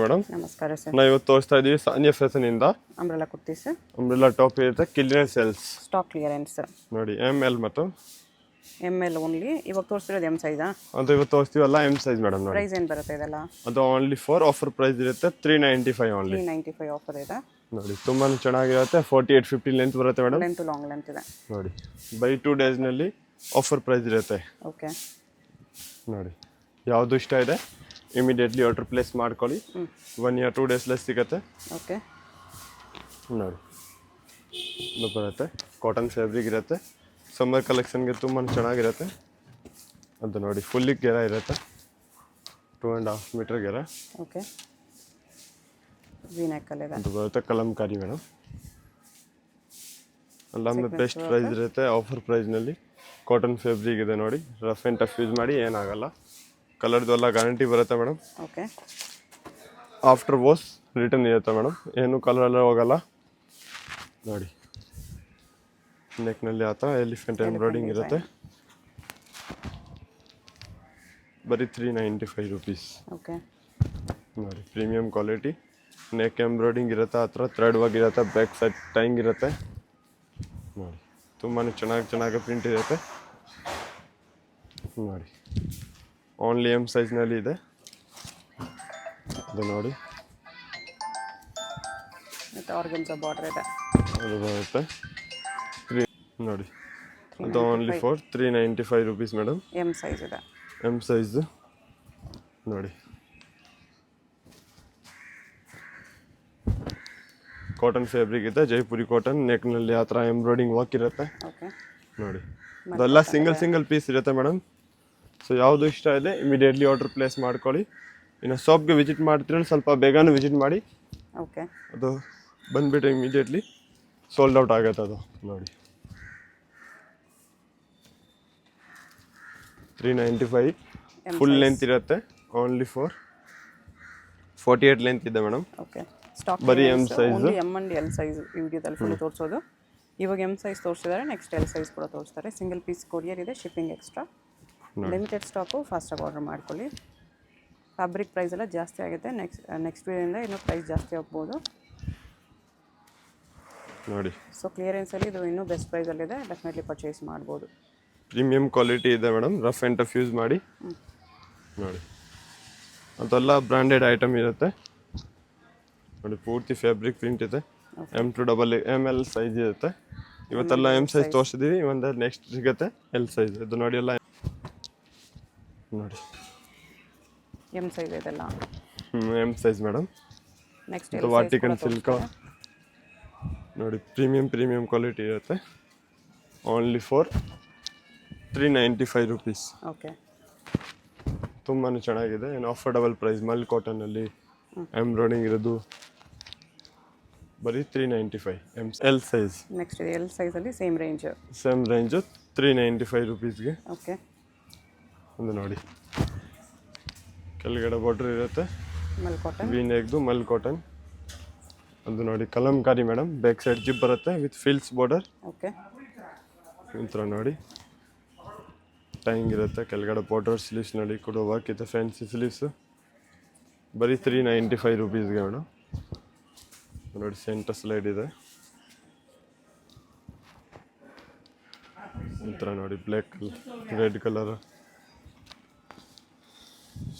Madam ನಮಸ್ಕಾರ sir. ನಾವು ಇವತ್ತು ತೋರಿಸ್ತಾ ಇದೀವಿ ಸಾನಿಯಾ ಫ್ಯಾಷನ್ ಇಂದ umbrella kurti sir. Umbrella top ಇರುತ್ತೆ, ಕ್ಲಿಯರೆನ್ಸ್ ಸೇಲ್ಸ್. ಸ್ಟಾಕ್ ಕ್ಲಿಯರೆನ್ಸ್ ನೋಡಿ ML ಮತ್ತು ML ಓನ್ಲಿ. ಇವಾಗ ತೋರಿಸ್ತಿರೋದು M ಸೈಜಾ? ಅದು ಇವತ್ತು ತೋರಿಸ್ತೀವಲ್ಲ M ಸೈಜ್ ಮೇಡಮ್. ನೋಡಿ ಪ್ರೈಸ್ ಏನು ಬರುತ್ತೆ ಇದೆಲ್ಲ? ಅದು ಓನ್ಲಿ ಫಾರ್ ಆಫರ್ ಪ್ರೈಸ್ ಇರುತ್ತೆ 395 ಓನ್ಲಿ. 395 ಆಫರ್ ಇದೆ. ನೋಡಿ ತುಂಬಾ ಚೆನ್ನಾಗಿರುತ್ತೆ. 48-50 ಲೆಂತ್ ಬರುತ್ತೆ ಮೇಡಮ್. ಲೆಂತ್ ಲಾಂಗ್ ಲೆಂತ್ ಇದೆ. ನೋಡಿ ಬೈ 2 days ನಲ್ಲಿ ಆಫರ್ ಪ್ರೈಸ್ ಇರುತ್ತೆ. ಓಕೆ. ನೋಡಿ ಯಾವುದು ಇಷ್ಟ ಇದೆ ಇಮಿಡಿಯೇಟ್ಲಿ ಆರ್ಡರ್ ಪ್ಲೇಸ್ ಮಾಡ್ಕೊಳ್ಳಿ. 1 or 2 days ಸಿಗುತ್ತೆ. ಓಕೆ. ನೋಡಿ ಇದು ಬರುತ್ತೆ, ಕಾಟನ್ ಫ್ಯಾಬ್ರಿಕ್ ಇರುತ್ತೆ. ಸಮ್ಮರ್ ಕಲೆಕ್ಷನ್ಗೆ ತುಂಬ ಚೆನ್ನಾಗಿರುತ್ತೆ. ಅದು ನೋಡಿ ಫುಲ್ಲಿ ಗೆರ ಇರುತ್ತೆ, 2.5 ಮೀಟರ್ ಗೆರ. ಓಕೆ. ವಿ-ನೆಕ್ಕಲ್ಲಿ ಇದೆ. ಅದು ಬರುತ್ತೆ ಕಲಂಕಾರಿ ಮೇಡಮ್. ಅಲ್ಲೊಮ್ಮೆ ಬೆಸ್ಟ್ ಪ್ರೈಸ್ ಇರುತ್ತೆ ಆಫರ್ ಪ್ರೈಸ್ನಲ್ಲಿ. ಕಾಟನ್ ಫ್ಯಾಬ್ರಿಕ್ ಇದೆ ನೋಡಿ, ರಫ್ ಆ್ಯಂಡ್ ಟಫ್ ಯೂಸ್ ಮಾಡಿ ಏನಾಗಲ್ಲ. ಕಲರ್ದು ಎಲ್ಲ ಗ್ಯಾರಂಟಿ ಬರುತ್ತೆ madam. Okay. After wash return ಇರುತ್ತೆ ಮೇಡಮ್, ಏನು ಕಲರ್ ಎಲ್ಲ ಹೋಗಲ್ಲ. ನೋಡಿ ನೆಕ್ನಲ್ಲಿ ಆ ಥರ ಎಲಿಫೆಂಟ್ ಎಂಬ್ರಾಯ್ಡಿಂಗ್ ಇರುತ್ತೆ. ಬರೀ 395 ರುಪೀಸ್. ಓಕೆ. ನೋಡಿ ಪ್ರೀಮಿಯಂ ಕ್ವಾಲಿಟಿ, ನೆಕ್ ಎಂಬ್ರಾಯ್ಡಿಂಗ್ ಇರುತ್ತೆ, ಆ ಥರ ಥ್ರೆಡ್ ವರ್ಕ್ ಇರುತ್ತೆ, ಬ್ಯಾಕ್ ಸೈಡ್ ಟೈಂಗ್ ಇರುತ್ತೆ. ನೋಡಿ ತುಂಬಾ ಚೆನ್ನಾಗಿ ಪ್ರಿಂಟ್ ಇರುತ್ತೆ. ನೋಡಿ ಓನ್ಲಿ M ಸೈಜ್ನಲ್ಲಿ ಇದೆ. ಅದು ನೋಡಿ ಮತ್ತು ಆರ್ಗನ್ಸಾ ಬಾರ್ಡರ್ ಇದೆ. ಅದು ಬರುತ್ತೆ ನೋಡಿ, ಅದು only for 395 rupees madam. M size ಇದೆ. M ಸೈಜ್ ನೋಡಿ. ಕಾಟನ್ ಫ್ಯಾಬ್ರಿಕ್ ಇದೆ, ಜೈಪುರಿ ಕಾಟನ್. ನೆಕ್ನಲ್ಲಿ ಆ ಥರ ಎಂಬ್ರಾಯ್ಡಿಂಗ್ ವರ್ಕ್ ಇರುತ್ತೆ. ಓಕೆ. ನೋಡಿ ಅದೆಲ್ಲ ಸಿಂಗಲ್ ಪೀಸ್ ಇರುತ್ತೆ ಮೇಡಮ್. ಸೊ ಯಾವುದು ಇಷ್ಟ ಇದೆ ಇಮಿಡಿಯೇಟ್ಲಿ ಆರ್ಡರ್ ಪ್ಲೇಸ್ ಮಾಡ್ಕೊಳ್ಳಿ. ಇನ್ನು ಶಾಪ್ಗೆ ವಿಸಿಟ್ ಮಾಡ್ತೀರ ಸ್ವಲ್ಪ ಬೇಗನೆ ವಿಸಿಟ್ ಮಾಡಿ. ಓಕೆ. ಅದು ಬಂದುಬಿಟ್ಟು ಇಮಿಡಿಯೇಟ್ಲಿ ಸೋಲ್ಡ್ ಔಟ್ ಆಗುತ್ತೆ ಅದು. ನೋಡಿ 395 ಫುಲ್ ಲೆಂತ್ ಇರುತ್ತೆ, ಓನ್ಲಿ ಫಾರ್ 48 ಲೆಂತ್ ಇದೆ ಮೇಡಮ್. ಓಕೆ. ಸ್ಟಾಕ್ ಬರೀ M size. M and L size ಈ ವಿಡಿಯೋದಲ್ಲಿ ಫುಲ್ ತೋರಿಸೋದು. ಇವಾಗ M ಸೈಜ್ ತೋರಿಸಿದ್ದಾರೆ, ನೆಕ್ಸ್ಟ್ L ಸೈಜ್ ಕೂಡ ತೋರಿಸ್ತಾರೆ. ಸಿಂಗಲ್ ಪೀಸ್ ಕೊರಿಯರ್ ಇದೆ, ಶಿಪ್ಪಿಂಗ್ ಎಕ್ಸ್ಟ್ರಾ. ಲಿಮಿಟೆಡ್ ಸ್ಟಾಕು, ಫಾಸ್ಟಾಗಿ ಆರ್ಡರ್ ಮಾಡ್ಕೊಳ್ಳಿ. ಫ್ಯಾಬ್ರಿಕ್ ಪ್ರೈಸ್ ಎಲ್ಲ ಜಾಸ್ತಿ ಆಗುತ್ತೆ. ನೆಕ್ಸ್ಟ್ ವೀಡಿಯೋದಿಂದ ಇನ್ನೂ ಪ್ರೈಸ್ ಜಾಸ್ತಿ ಆಗ್ಬೋದು ನೋಡಿ. ಸೊ ಕ್ಲಿಯರೆನ್ಸಲ್ಲಿ ಇದು ಇನ್ನೂ ಬೆಸ್ಟ್ ಪ್ರೈಸಲ್ಲಿದೆ, ಡೆಫಿನೆಟ್ಲಿ ಪರ್ಚೇಸ್ ಮಾಡ್ಬೋದು. ಪ್ರೀಮಿಯಂ ಕ್ವಾಲಿಟಿ ಇದೆ madam, rough and tough use ಮಾಡಿ. ನೋಡಿ ಅದೆಲ್ಲ ಬ್ರ್ಯಾಂಡೆಡ್ ಐಟಮ್ ಇರುತ್ತೆ. ನೋಡಿ ಪೂರ್ತಿ ಫ್ಯಾಬ್ರಿಕ್ ಪ್ರಿಂಟ್ ಇದೆ. M to ML ಸೈಜ್ ಇರುತ್ತೆ. ಇವತ್ತೆಲ್ಲ M ಸೈಜ್ ತೋರಿಸಿದ್ದೀವಿ, ಒಂದು ನೆಕ್ಸ್ಟ್ ಸಿಗುತ್ತೆ L ಸೈಜ್. ಇದು ನೋಡಿ ಎಲ್ಲ ನೋಡಿ M ಸೈಜ್ ಇದೆಲ್ಲ. M size madam. ನೆಕ್ಸ್ಟ್ ಇದು ವಾಟಿಕನ್ ಸಿಲ್ಕ್ ನೋಡಿ, ಪ್ರೀಮಿಯಂ ಕ್ವಾಲಿಟಿ ಇರುತ್ತೆ. Only for 395 rupees. ಓಕೆ. ತುಂಬಾ ಚೆನ್ನಾಗಿದೆ, ಏನು ಅಫೋರ್ಡಬಲ್ ಪ್ರೈಸ್. ಮಲ್ ಕಾಟನಲ್ಲಿ ಎಂಬ್ರಾಯ್ಡಿಂಗ್ ಇರೋದು ಬರೀ 395. L size. ನೆಕ್ಸ್ಟ್ L ಸೈಜಲ್ಲಿ ಸೇಮ್ ರೇಂಜು 395 ರುಪೀಸ್ಗೆ. ಓಕೆ. ಒಂದು ನೋಡಿ ಕೆಳಗಡೆ ಬಾರ್ಡರ್ ಇರುತ್ತೆ, ಮಲ್ ಕಾಟನ್, ವಿ ನೆಕ್ದು ಮಲ್ ಕಾಟನ್. ಅದು ನೋಡಿ Kalamkari madam, back side zip ಬರುತ್ತೆ ವಿತ್ ಫಿಲ್ಸ್ ಬಾರ್ಡರ್. ಓಕೆ. ಈ ಥರ ನೋಡಿ ಟೈಂಗ್ ಇರುತ್ತೆ, ಕೆಳಗಡೆ ಬಾರ್ಡರ್. ಸ್ಲೀವ್ಸ್ ನೋಡಿ ಕೂಡ ವರ್ಕ್ ಇದೆ, ಫ್ಯಾನ್ಸಿ ಸ್ಲೀವ್ಸ್. ಬರೀ 395 ರುಪೀಸ್ಗೆ ಮೇಡಮ್. ನೋಡಿ ಸೆಂಟರ್ ಸ್ಲೈಡ್ ಇದೆ. ಈ ಥರ ನೋಡಿ ಬ್ಲ್ಯಾಕ್ ರೆಡ್ ಕಲರ್.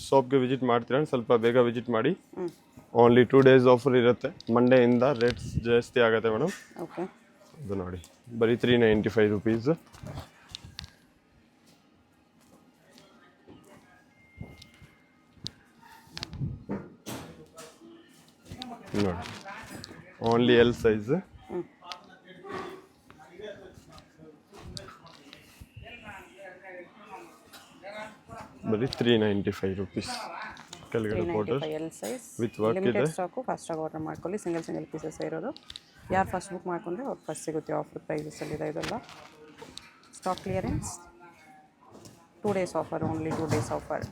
ಶಾಪ್ಗೆ ವಿಸಿಟ್ ಮಾಡ್ತೀರಾ ಸ್ವಲ್ಪ ಬೇಗ ವಿಸಿಟ್ ಮಾಡಿ. ಓನ್ಲಿ 2 days ಆಫರ್ ಇರುತ್ತೆ. ಮಂಡೆಯಿಂದ ರೇಟ್ಸ್ ಜಾಸ್ತಿ ಆಗುತ್ತೆ ಮೇಡಮ್. ಓಕೆ. ಅದು ನೋಡಿ ಬರೀ 395 ರುಪೀಸ್. ನೋಡಿ ಓನ್ಲಿ L ಸೈಜ್. ಬರೀ 395 ರುಪೀಸ್. ಕೆಳಗಡೆ border L size with work ಇದೆ. ಲಿಮಿಟೆಡ್ ಸ್ಟಾಕು, ಫಾಸ್ಟಾಗಿ ಆರ್ಡರ್ ಮಾಡ್ಕೊಳ್ಳಿ. ಸಿಂಗಲ್ ಪೀಸಸ್ ಇರೋದು. ಯಾರು ಫಸ್ಟ್ ಬುಕ್ ಮಾಡ್ಕೊಂಡ್ರೆ ಅವ್ರು ಫಸ್ಟ್ ಸಿಗುತ್ತೆ. ಆಫರ್ ಪ್ರೈಸಸಲ್ಲಿದೆ ಇದೆಲ್ಲ. Stock clearance 2 days offer, only 2 days offer.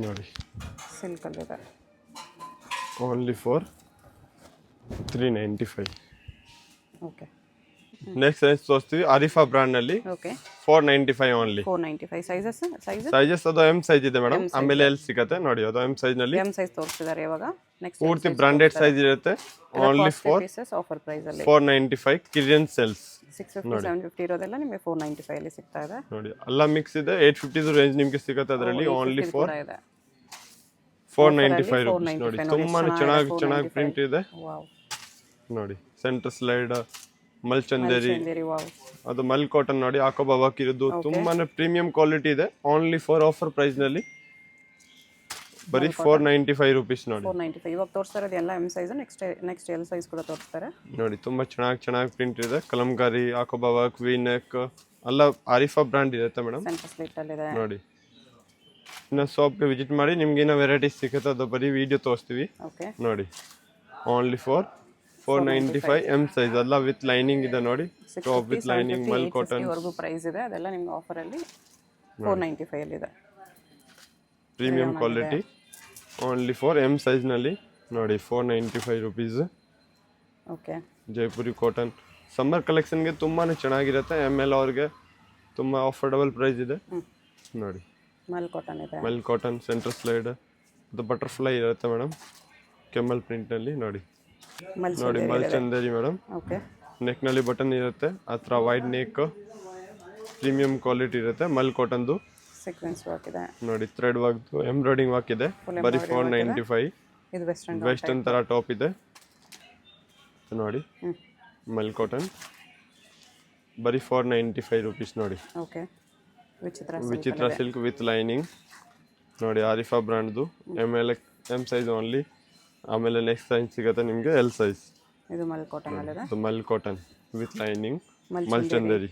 ನೋಡಿ ಸಿಲ್ಕಲ್ಲಿದೆ, only for 395. Okay. Next size ತೋರಿಸ್ತೀವಿ ಆರಿಫಾ ಬ್ರ್ಯಾಂಡ್ನಲ್ಲಿ. ಓಕೆ. 495 ಓನ್ಲಿ. 495 ಸೈಜಸ್ ಸೈಜಸ್ ಅದು ಎಂ ಸೈಜ್ ಇದೆ ಮೇಡಮ್, ಆಮೇಲೆ ಎಲ್ ಸಿಗತ್ತೆ ನೋಡಿ, ಅದು ಎಂ ಸೈಜ್ ನಲ್ಲಿ ಎಂ ಸೈಜ್ ತೋರಿಸಿದ್ದಾರೆ ಇವಾಗ. ನೆಕ್ಸ್ಟ್ ಪೂರ್ತಿ ಬ್ರಾಂಡೆಡ್ ಸೈಜ್ ಇರುತ್ತೆ. ಓನ್ಲಿ ಪೀಸಸ್ ಆಫರ್ ಪ್ರೈಸ್ ಅಲ್ಲಿ 495 ಕಿರಿಯನ್ ಸೆಲ್ಸ್. 650 750 ಇರೋದೆಲ್ಲ ನಿಮಗೆ 495 ಅಲ್ಲಿ ಸಿಗ್ತಾ ಇದೆ ನೋಡಿ. ಎಲ್ಲ ಮಿಕ್ಸ್ ಇದೆ. 850 ರೇಂಜ್ ನಿಮಗೆ ಸಿಗುತ್ತೆ ಅದರಲ್ಲಿ. ಓನ್ಲಿ ಕೂಡ ಇದೆ 495 ರೂಪೀಸ್ ನೋಡಿ. ತುಂಬಾನೇ ಚೆನ್ನಾಗಿ ಪ್ರಿಂಟ್ ಇದೆ ವಾವ್. ನೋಡಿ ಸೆಂಟರ್ ಸ್ಲೈಡ್ ಮಲ್ಚಂದೇರಿ, ವಾವ್. ಅದು ಮಲ್ ಕಾಟನ್ ನೋಡಿ, ಹಾಕೋಬಾಕ್ ಇರೋದು ತುಂಬಾನೇ ಪ್ರೀಮಿಯಂ ಕ್ವಾಲಿಟಿ ಇದೆ. ಓನ್ಲಿ ಫಾರ್ ಆಫರ್ ಪ್ರೈಸ್ ನಲ್ಲಿ ಬರೀ 495 ರೂಪೀಸ್ ನೋಡಿ. 495 ಇವಾಗ ತೋರಿಸ್ತಾ ಇರೋದು ಎಲ್ಲ M size. Next L size ಕೂಡ ತೋರಿಸ್ತಾರೆ ನೋಡಿ. ತುಂಬಾ ಚೆನ್ನಾಗಿ ಪ್ರಿಂಟ್ ಇದೆ. ಕಲಂಕಾರಿ, ಹಾಕೋಬಾಕ್, ವಿ ನೆಕ್ ಎಲ್ಲ ಆರಿಫಾ ಬ್ರಾಂಡ್ ಇರುತ್ತೆ ಮೇಡಮ್. ಸೆಂಟರ್ ಸ್ಲಿಟ್ ಅಲ್ಲಿ ಇದೆ ನೋಡಿ. ಇನ್ನು ಶಾಪ್ಗೆ ವಿಸಿಟ್ ಮಾಡಿ ನಿಮ್ಗೆ ಏನೋ ವೆರೈಟೀಸ್ ಸಿಗುತ್ತೆ, ಅದು ಬರೀ ವಿಡಿಯೋ ತೋರಿಸ್ತೀವಿ ಓಕೆ. ನೋಡಿ. ಓನ್ಲಿ ಫಾರ್ 495 ಎಂ ಸೈಜ್ ಎಲ್ಲ ವಿತ್ ಲೈನಿಂಗ್ ಇದೆ ನೋಡಿ. Top with lining mul cotton ವರೆಗೂ ಪ್ರೈಸ್ ಇದೆ. ಅದೆಲ್ಲ ನಿಮ್ಗೆ ಆಫರ್ ಅಲ್ಲಿ 495 ಅಲ್ಲಿ ಇದೆ. Premium quality only for M size ನಲ್ಲಿ ನೋಡಿ. 495 rupees. Okay. Jaipuri cotton summer ಕಲೆಕ್ಷನ್ಗೆ ತುಂಬಾನೇ ಚೆನ್ನಾಗಿರುತ್ತೆ. ಎಮ್ ಎಲ್ ಅವ್ರಿಗೆ ತುಂಬಾ ಅಫೋರ್ಡಬಲ್ ಪ್ರೈಸ್ ಇದೆ ನೋಡಿ. ಮಲ್ ಕಾಟನ್ ಇದೆ. ಮಲ್ ಕಾಟನ್ ಸೆಂಟರ್ ಸ್ಲೈಡ್, ಅದು ಬಟರ್ಫ್ಲೈ ಇರುತ್ತೆ ಮೇಡಮ್, ಕೆಮಲ್ ಪ್ರಿಂಟ್ ನಲ್ಲಿ ನೋಡಿ. ನೋಡಿ ಮಲ್ ಚಂದೇರಿ ಮೇಡಮ್. ಓಕೆ. ನೆಕ್ ನಲ್ಲಿ ಬಟನ್ ಇರುತ್ತೆ, ಹತ್ರ ವೈಡ್ ನೆಕ್, ಪ್ರೀಮಿಯಂ ಕ್ವಾಲಿಟಿ ಇರುತ್ತೆ. ಮಲ್ ಕಾಟನ್ದು ಸೀಕ್ವೆನ್ಸ್ ವರ್ಕ್ ಇದೆ ನೋಡಿ. ಥ್ರೆಡ್ ವರ್ಕ್, ಎಂಬ್ರಾಯ್ಡಿಂಗ್ ವರ್ಕ್ ಇದೆ. ಬರೀ 495. ಇದು ವೆಸ್ಟರ್ನ್ ತರ ಟಾಪ್ ಇದೆ ನೋಡಿ. ಮಲ್ ಕಾಟನ್ ಬರೀ 495 ರೂಪೀಸ್ ನೋಡಿ. ಓಕೆ. ವಿಚಿತ್ರ ಸಿಲ್ಕ್ ವಿತ್ ಲೈನಿಂಗ್ ನೋಡಿ. Arifa ಬ್ರಾಂಡ್ದು M size only. ಆಮೇಲೆ ನೆಕ್ಸ್ಟ್ ಸೈಜ್ ಸಿಗುತ್ತೆ ನಿಮಗೆ ಎಲ್ ಸೈಜ್. ಇದು ಮಲ್ ಕಾಟನ್ ಅಲ್ಲಿ ಇದೆ. ಮಲ್ ಕಾಟನ್ ವಿತ್ ಲೈನಿಂಗ್ ಮಲ್ಚಂದೇರಿ.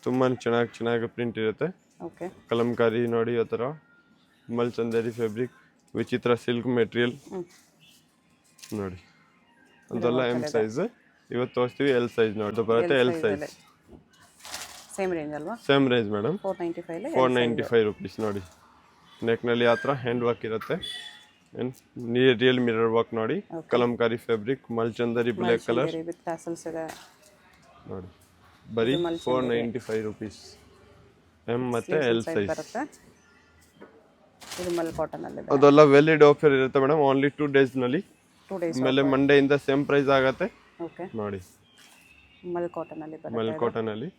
ತುಂಬಾ ಚೆನ್ನಾಗಿ ಪ್ರಿಂಟ್ ಇರುತ್ತೆ. ಓಕೆ. ಕಲಂಕಾರಿ ನೋಡಿ, ಆ ಥರ ಮಲ್ಚಂದೇರಿ ಫ್ಯಾಬ್ರಿಕ್, ವಿಚಿತ್ರ ಸಿಲ್ಕ್ ಮೆಟೀರಿಯಲ್ ನೋಡಿ. ಅದೆಲ್ಲ ಎಂ ಸೈಜ್. ಇವತ್ತು ತೋರಿಸ್ತೀವಿ ಎಲ್ ಸೈಜ್ ನೋಡಿ. ಬರುತ್ತೆ ಎಲ್ ಸೈಜ್. ಸೇಮ್ ರೇಂಜ್ ಅಲ್ವಾ? Same range madam. 495 ರೂಪೀಸ್ ನೋಡಿ. ನೆಕ್ನಲ್ಲಿ ಆ ಥರ ಹ್ಯಾಂಡ್ ವರ್ಕ್ ಇರುತ್ತೆ. ರಿಯಲ್ ಮಿರರ್ ವರ್ಕ್ ನೋಡಿ. Kalamkari fabric, Mulchanderi black colour with tassels ಇದೆ ನೋಡಿ. ಬರೀ 495 ರೂಪೀಸ್. ಎಂ ಮತ್ತೆ ಎಲ್ ಸೈಜ್ ಬರುತ್ತೆ. ಇದು ಮಲ್ ಕಾಟನ್ ಅಲ್ಲಿ ಇದೆ. ಅದೆಲ್ಲ ವ್ಯಾಲಿಡ್ ಆಫರ್ ಇರುತ್ತೆ ಮೇಡಮ್. ಓನ್ಲಿ 2 ಡೇಸ್ ನಲ್ಲಿ. 2 ಡೇಸ್ ಆಮೇಲೆ ಮಂಡೇ ಇಂದ ಸೇಮ್ ಪ್ರೈಸ್ ಆಗುತ್ತೆ ಓಕೆ. ನೋಡಿ. ಮಲ್ ಕಾಟನ್ ಅಲ್ಲಿ ಬರುತ್ತೆ. ಮಲ್ ಕಾಟನ್ ಅಲ್ಲಿ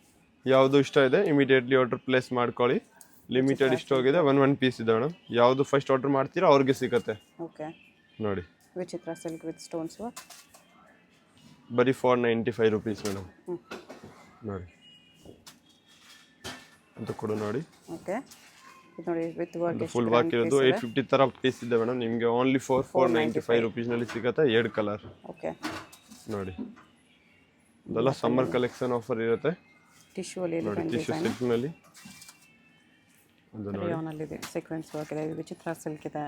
ಯಾವುದು ಇಷ್ಟ ಇದೆ ಇಮಿಡಿಯೇಟ್ಲಿ ಆರ್ಡರ್ ಪ್ಲೇಸ್ ಮಾಡ್ಕೊಳ್ಳಿ. ಲಿಮಿಟೆಡ್ ಸ್ಟಾಕ್ ಇದೆ. 1 ಪೀಸ್ ಇದೆ ಮೇಡಮ್. ಯಾವುದು ಫಸ್ಟ್ ಆರ್ಡರ್ ಮಾಡ್ತೀರಾ ಅವ್ರಿಗೆ ಸಿಗುತ್ತೆ ಓಕೆ. ನೋಡಿ. ವಿಚಿತ್ರ ಸಿಲ್ಕ್ ವಿತ್ ಸ್ಟೋನ್ಸ್ ವರ್ಕ್ ಬರೀ 495 ರೂಪೀಸ್ ಮೇಡಮ್ ನೋಡಿ. ಅಂತ ಕೊಡು ನೋಡಿ. ಓಕೆ. ಇದು ನೋಡಿ ವಿತ್ ವರ್ಕ್ ಫುಲ್ ವರ್ಕ್ ಇರೋದು 850 ತರ ಪೀಸ್ ಇದೆ ಮೇಡಮ್. ನಿಮಗೆ ಓನ್ಲಿ 495 ರೂಪೀಸ್ ನಲ್ಲಿ ಸಿಗುತ್ತೆ. 2 ಕಲರ್ ಓಕೆ ನೋಡಿ. ಅದೆಲ್ಲ ಸಮ್ಮರ್ ಕಲೆಕ್ಷನ್ ಆಫರ್ ಇರುತ್ತೆ. ಟಿಶ್ಯೂ ಅಲ್ಲಿ ನೋಡಿ. ಟಿಶ್ಯೂ ಸಿಲ್ಕ್ ನಲ್ಲಿ ಅದು ನೋಡಿ. ರಿಯಾನ್ ಅಲ್ಲಿ ಇದೆ. ಸೀಕ್ವೆನ್ಸ್ ವರ್ಕ್ ಇದೆ. ವಿಚಿತ್ರ ಸಿಲ್ಕ್ ಇದೆ.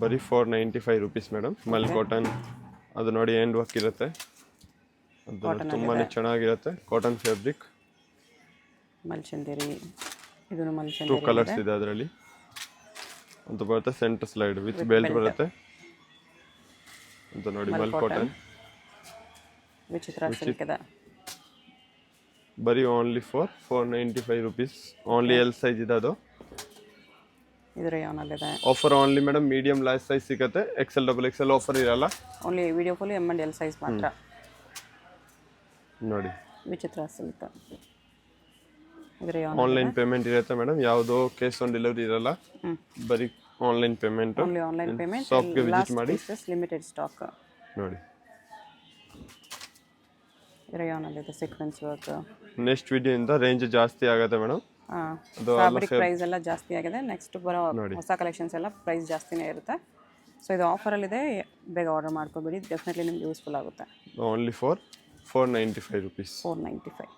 ಬರೀ 495 ರೂಪೀಸ್ ಮೇಡಮ್. ಮಲ್ ಕಾಟನ್ ಅದು ನೋಡಿ. ಹ್ಯಾಂಡ್ ವರ್ಕ್ ಇರುತ್ತೆ. ಅದು ತುಂಬಾನೇ ಚೆನ್ನಾಗಿರುತ್ತೆ. Cotton fabric. ಮಲ್ಚಂದೇರಿ. ಇದನ್ನು 2 ಮಲ್ಚಂದೇರಿ ಕಲರ್ಸ್ ಇದೆ ಅದರಲ್ಲಿ. ಅಂತ ಬರುತ್ತೆ ಸೆಂಟರ್ ಸ್ಲೈಡ್ ವಿತ್ ಬೆಲ್ಟ್ ಬರುತ್ತೆ ಅಂತ ನೋಡಿ. ಮಲ್ ಕಾಟನ್ ವಿಚಿತ್ರ ಸಿಲ್ಕ್ ಇದೆ. ಬರೀ only 495 rupees. Only L size ಇದೆ ಅದು. ಇದು ರಿಯಾನ್ ಅಲ್ಲಿ ಇದೆ. Offer only madam medium large size ಸಿಗುತ್ತೆ. XL XL ಆಫರ್ ಇರಲ್ಲ. Only video full M and L size ಮಾತ್ರ ನೋಡಿ. ವಿಚಿತ್ರ ಸಿಲ್ಕ್. ಇದು ರಿಯಾನ್ ಆನ್ಲೈನ್ ಪೇಮೆಂಟ್ ಇರುತ್ತೆ ಮೇಡಮ್. ಯಾವುದೋ ಕೇಸ್ ಆನ್ ಡೆಲಿವರಿ ಇರಲ್ಲ. ಬರೀ online payment. Only online payment. ಶಾಪ್ಗೆ ವಿಸಿಟ್ ಮಾಡಿ. ಲಿಮಿಟೆಡ್ ಸ್ಟಾಕ್ ನೋಡಿ. ರಿಯಾನ್ ಅಲ್ಲಿ ಇದೆ. Sequence work. ನೆಕ್ಸ್ಟ್ ವಿಡಿಯೋ ಇಂದ ರೇಂಜ್ ಜಾಸ್ತಿ ಆಗುತ್ತೆ ಮೇಡಮ್. ಫ್ಯಾಬ್ರಿಕ್ ಪ್ರೈಸ್ ಎಲ್ಲ ಜಾಸ್ತಿ ಆಗಿದೆ. ನೆಕ್ಸ್ಟ್ ಬರೋ ಹೊಸ ಕಲೆಕ್ಷನ್ಸ್ ಎಲ್ಲ ಪ್ರೈಸ್ ಜಾಸ್ತಿನೇ ಇರುತ್ತೆ. ಸೊ ಇದು ಆಫರಲ್ಲಿದೆ. ಬೇಗ ಆರ್ಡರ್ ಮಾಡ್ಕೊಬೇಡಿ. ಡೆಫಿನೆಟ್ಲಿ ನಿಮ್ಗೆ ಯೂಸ್ಫುಲ್ ಆಗುತ್ತೆ. Only 495 rupees. 495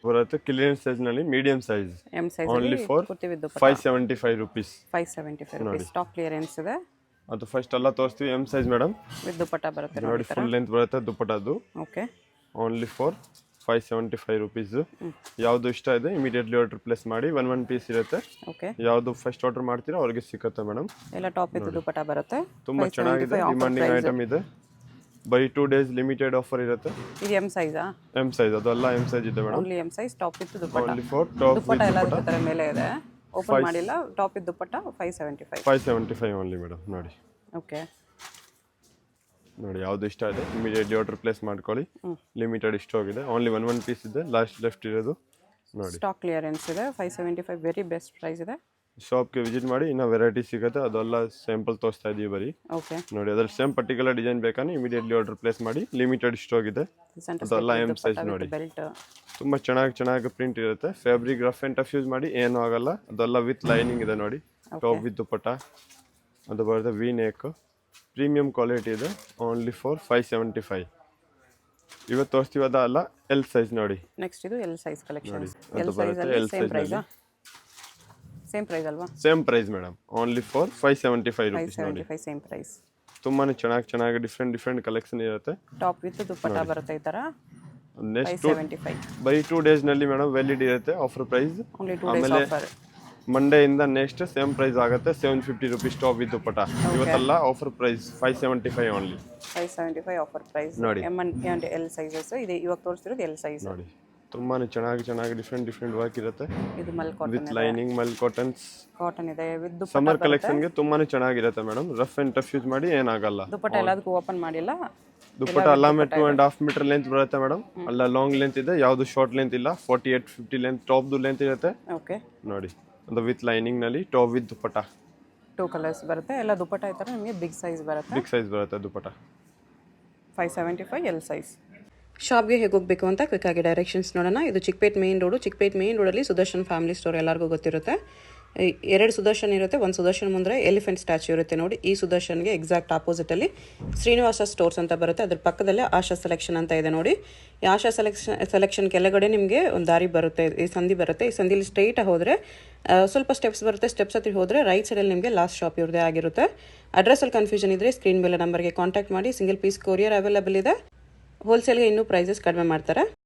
ಬರುತ್ತೆ. ಕ್ಲಿಯರೆನ್ಸ್ ಸೈಜ್ ನಲ್ಲಿ medium size. M size only 575 rupees. 575 rupees stock clearance ಇದೆ. ಅದು ಫಸ್ಟ್ ಎಲ್ಲ ತೋರಿಸ್ತೀವಿ. M size madam. With dupatta ಬರುತ್ತೆ ನೋಡಿ. ಫುಲ್ ಲೆಂತ್ ಬರುತ್ತೆ ದುಪಟ್ಟದು. ಓಕೆ. Only 575 rupees. ಯಾವುದು ಇಷ್ಟ ಇದೆ ಇಮಿಡಿಯೇಟ್ಲಿ ಆರ್ಡರ್ ಪ್ಲೇಸ್ ಮಾಡಿ. 1 ಪೀಸ್ ಇರುತ್ತೆ. ಓಕೆ. ಯಾವುದು ಫಸ್ಟ್ ಆರ್ಡರ್ ಮಾಡ್ತೀರಾ ಅವ್ರಿಗೆ ಸಿಗುತ್ತೆ ಮೇಡಮ್. ಎಲ್ಲ ಟಾಪ್ ವಿತ್ ದುಪಟ್ಟ ಬರುತ್ತೆ. ತುಂಬಾ ಚೆನ್ನಾಗಿದೆ. ಡಿಮಾಂಡಿಂಗ್ ಐಟಮ್ ಇದೆ. ಬೈ 2 ಡೇಸ್ ಲಿಮಿಟೆಡ್ ಆಫರ್ ಇರುತ್ತೆ. ಇದು ಎಮ್ ಸೈಜಾ? ಎಮ್ ಸೈಜ್, ಅದೆಲ್ಲ ಎಮ್ ಸೈಜ್ ಇದೆ madam. Only M size, top with dupatta. Only for top dupatta ಎಲ್ಲ ಅದ್ರ ಥರ ಮೇಲೆ ಇದೆ, ಓಪನ್ ಮಾಡಿಲ್ಲ. Top with dupatta 575. 575 only madam. ನೋಡಿ ಓಕೆ, ನೋಡಿ ಯಾವ್ದು ಇಷ್ಟ ಇದೆ ಇಮಿಡಿಯೇಟ್ಲಿ ಆರ್ಡರ್ ಪ್ಲೇಸ್ ಮಾಡ್ಕೊಳ್ಳಿ. ಲಿಮಿಟೆಡ್ ಇಷ್ಟ ಹೋಗಿದೆ, ಓನ್ಲಿ ಒನ್ ಪೀಸ್ ಇದೆ ಲಾಸ್ಟ್ ಲೆಫ್ಟ್ ಇರೋದು. ನೋಡಿ ಸ್ಟಾಕ್ ಕ್ಲಿಯರೆನ್ಸ್ ಇದೆ, 575 ವೆರಿ ಬೆಸ್ಟ್ ಪ್ರೈಸ್ ಇದೆ. ಶಾಪ್ಗೆ ವಿಸಿಟ್ ಮಾಡಿ, ಇನ್ನೂ ವೆರೈಟಿ ಸಿಗುತ್ತೆ, ಅದೆಲ್ಲ ಸ್ಯಾಂಪಲ್ ತೋರಿಸ್ತಾ ಇದೀವಿ ಬರೀ. ಓಕೆ, ನೋಡಿ ಅದ್ರಲ್ಲಿ ಸೇಮ್ ಪರ್ಟಿಕ್ಯುಲರ್ ಡಿಸೈನ್ ಬೇಕಾದ್ರೆ ಇಮಿಡಿಯೇಟ್ಲಿ ಆರ್ಡರ್ ಪ್ಲೇಸ್ ಮಾಡಿ. ಲಿಮಿಟೆಡ್ ಸ್ಟಾಕ್ ಇದೆ, ಅದೆಲ್ಲ ಎಮ್ ಸೈಜ್. ನೋಡಿ ಬೆಲ್ಟ್ ತುಂಬ ಚೆನ್ನಾಗಿ ಪ್ರಿಂಟ್ ಇರುತ್ತೆ. Fabric rough and tough use ಮಾಡಿ ಏನೂ ಆಗಲ್ಲ. ಅದೆಲ್ಲ ವಿತ್ ಲೈನಿಂಗ್ ಇದೆ ನೋಡಿ, ಟಾಪ್ ವಿತ್ ದುಪ್ಪಟ್ಟ. ಅದು ಬರುತ್ತೆ ವಿ ನೆಕ್, ಪ್ರೀಮಿಯಂ ಕ್ವಾಲಿಟಿ ಇದೆ, ಓನ್ಲಿ ಫಾರ್ 575. ಇವತ್ತು ತೋರಿಸ್ತೀವಿ, ಅದಲ್ಲ ಎಲ್ ಸೈಜ್. ನೋಡಿ ನೆಕ್ಸ್ಟ್ ಇದು ಎಲ್ ಸೈಜ್ ಕಲೆಕ್ಷನ್. ಅದು ಎಲ್ ಬರುತ್ತೆ ಸೈಜ್ ಎಲ್ ಸೇಮ್ ಸೈಜ್. ಪ್ರೈಸಾ? ಸೇಮ್ ಪ್ರೈಸ್ ಅಲ್ವಾ? Same price madam, only for 575 rupees. ನೋಡಿ 575 ಸೇಮ್ ಪ್ರೈಸ್. ತುಂಬಾ ಚೆನ್ನಾಗಿ ಡಿಫ್ರೆಂಟ್ ಕಲೆಕ್ಷನ್ ಇರುತ್ತೆ. ಟಾಪ್ ವಿತ್ ದುಪ್ಪಟ್ಟ ಬರುತ್ತೆ ಈ ತರ. ನೆಕ್ಸ್ಟ್ 575 ಬೈ 2 ಡೇಸ್ ನಲ್ಲಿ ಮೇಡಮ್ ವ್ಯಾಲಿಡ್ ಇರುತ್ತೆ offer price. Only 2 days offer. Monday ಇಂದ ನೆಕ್ಸ್ಟ್ ಸೇಮ್ ಪ್ರೈಸ್ ಆಗುತ್ತೆ, 750 ರುಪೀಸ್ ಟಾಪ್ ವಿತ್ ದುಪ್ಪಟ್ಟ. ಇವತ್ತೆಲ್ಲ offer price 575 only. 575 offer price. ನೋಡಿ ಎಮ್ ಅಂಡ್ ಎಲ್ ಸೈಜಸ್ ಇದೆ. ಇವಾಗ ತೋರಿಸ್ತಿರೋದು ಎಲ್ ಸೈಜ್. ನೋಡಿ ತುಂಬಾ ಚೆನ್ನಾಗಿ ಡಿಫ್ರೆಂಟ್ ವರ್ಕ್ ಇರುತ್ತೆ. ಇದು ಮಲ್ cotton with lining, mul cottons cotton ಇದೆ ವಿತ್ ದುಪ್ಪಟ್ಟ. ಸಮ್ಮರ್ ಕಲೆಕ್ಷನ್ಗೆ ತುಂಬಾನೇ ಚೆನ್ನಾಗಿರುತ್ತೆ madam. Rough and tough use ಮಾಡಿ ಏನಾಗಲ್ಲ. ದುಪ್ಪಟ್ಟ ಎಲ್ಲದಕ್ಕೂ ಓಪನ್ ಮಾಡಿಲ್ಲ. ದುಪ್ಪಟ್ಟ ಅಲ್ಲ 2.5 ಮೀಟರ್ ಲೆಂತ್ ಬರುತ್ತೆ ಮೇಡಮ್. ಅಲ್ಲ ಲಾಂಗ್ ಲೆಂತ್ ಇದೆ, ಯಾವುದು ಶಾರ್ಟ್ ಲೆಂತ್ ಇಲ್ಲ. 48-50 ಲೆಂತ್ ಟಾಪ್ದು ಲೆಂತ್ ಇರುತ್ತೆ. ಓಕೆ, ನೋಡಿ ಅದು ವಿತ್ ಲೈನಿಂಗ್ ನಲ್ಲಿ ಟಾಪ್ ವಿತ್ ದುಪ್ಪಟ್ಟ. 2 ಕಲರ್ಸ್ ಬರುತ್ತೆ. ಎಲ್ಲ ದುಪ್ಪಟ್ಟ ಈ ಥರ ನಿಮಗೆ ಬಿಗ್ ಸೈಜ್ ಬರುತ್ತೆ. ಬಿಗ್ ಸೈಜ್ ಬರುತ್ತೆ ದುಪ್ಪಟ್ಟ. 575 ಎಲ್ ಸೈಜ್. ಶಾಪ್ಗೆ ಹೇಗೆ ಹೋಗಬೇಕು ಅಂತ ಕ್ವಿಕ್ಕಾಗಿ ಡೈರೆಕ್ಷನ್ಸ್ ನೋಡೋಣ. ಇದು Chickpet main road. Chickpet main ರೋಡಲ್ಲಿ ಸುದರ್ಶನ್ ಫ್ಯಾಮಿಲಿ ಸ್ಟೋರ್ ಎಲ್ಲರಿಗೂ ಗೊತ್ತಿರುತ್ತೆ. 2 ಸುದರ್ಶನ್ ಇರುತ್ತೆ. ಒಂದು ಸುದರ್ಶನ್ ಮುಂದೆ ಎಲಿಫೆಂಟ್ ಸ್ಟ್ಯಾಚ್ಯೂ ಇರುತ್ತೆ ನೋಡಿ. ಈ ಸುದರ್ಶನ್ಗೆ ಎಕ್ಸಾಕ್ಟ್ ಆಪೋಸಿಟಲ್ಲಿ ಶ್ರೀನಿವಾಸ ಸ್ಟೋರ್ಸ್ ಅಂತ ಬರುತ್ತೆ. ಅದ್ರ ಪಕ್ಕದಲ್ಲೇ ಆಶಾ ಸೆಲೆಕ್ಷನ್ ಅಂತ ಇದೆ ನೋಡಿ. ಈ ಆಶಾ ಸೆಲೆಕ್ಷನ್ ಕೆಳಗಡೆ ನಿಮಗೆ ಒಂದು ದಾರಿ ಬರುತ್ತೆ, ಈ ಸಂಧಿ ಬರುತ್ತೆ. ಈ ಸಂಧಿಲಿ ಸ್ಟ್ರೈಟ್ ಹೋದರೆ ಸ್ವಲ್ಪ ಸ್ಟೆಪ್ಸ್ ಬರುತ್ತೆ. ಸ್ಟೆಪ್ಸ್ ಹತ್ತಿ ಹೋದರೆ ರೈಟ್ ಸೈಡಲ್ಲಿ ನಿಮಗೆ ಲಾಸ್ಟ್ ಶಾಪ್ ಇವ್ರದೇ ಆಗಿರುತ್ತೆ. ಅಡ್ರೆಸ್ಸಲ್ಲಿ ಕನ್ಫ್ಯೂಷನ್ ಇದ್ದರೆ ಸ್ಕ್ರೀನ್ ಮೇಲೆ ನಂಬರ್ಗೆ ಕಾಂಟ್ಯಾಕ್ಟ್ ಮಾಡಿ. ಸಿಂಗಲ್ ಪೀಸ್ ಕೊರಿಯರ್ ಅವೈಲೇಬಲ್ ಇದೆ. ಹೋಲ್ಸೇಲ್ಗೆ ಇನ್ನೂ ಪ್ರೈಸಸ್ ಕಡಿಮೆ ಮಾಡ್ತಾರೆ.